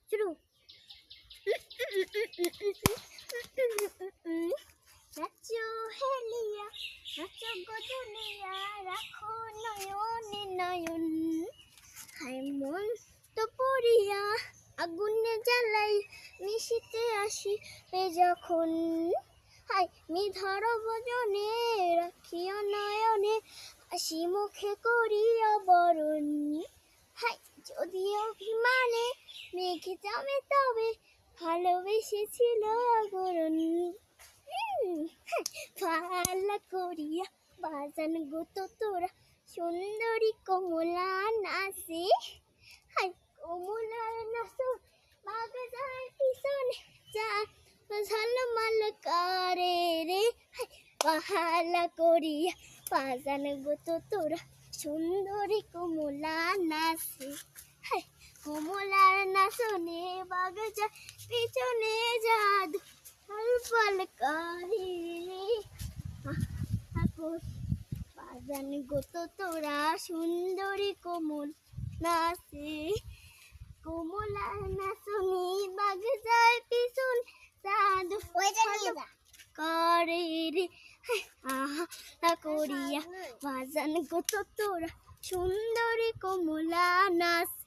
শুরু। নাচো হেলিয়া, নাচো গদুলিয়া, রাখো নয়নে নয়ন। হায় মন তো পড়িয়া আগুনে জ্বালাই, মিশিতে আসিবে যখন। হায় নিধর ভজনে রাখিও নয়নে, হাসি মুখে করিয়া বরণ। হায় যদি অভিমানে মেঘে যাবে তবে, ভালোবেসেছিল অগরণ। পালা করিয়া বাজান গো তোরা, সুন্দরী কমলা নাচে। হাই কমলার নাচো বাগে যায় পিছনে, যা ঝলমল করে রে। হাই পালা করিয়া বাজান গো তোরা, সুন্দরী কমলা নাচে। হাই কমলার নাচনে বাগে যায় পিছনে, জাদু ফল করে বাজান গো তোরা, সুন্দরী কোমল নাচে। কোমলার নাচনি বাগে যায় পিছন, জাদু করে রে। আহা করিয়া বাজান গো তোরা, সুন্দরী কোমলা নাচে।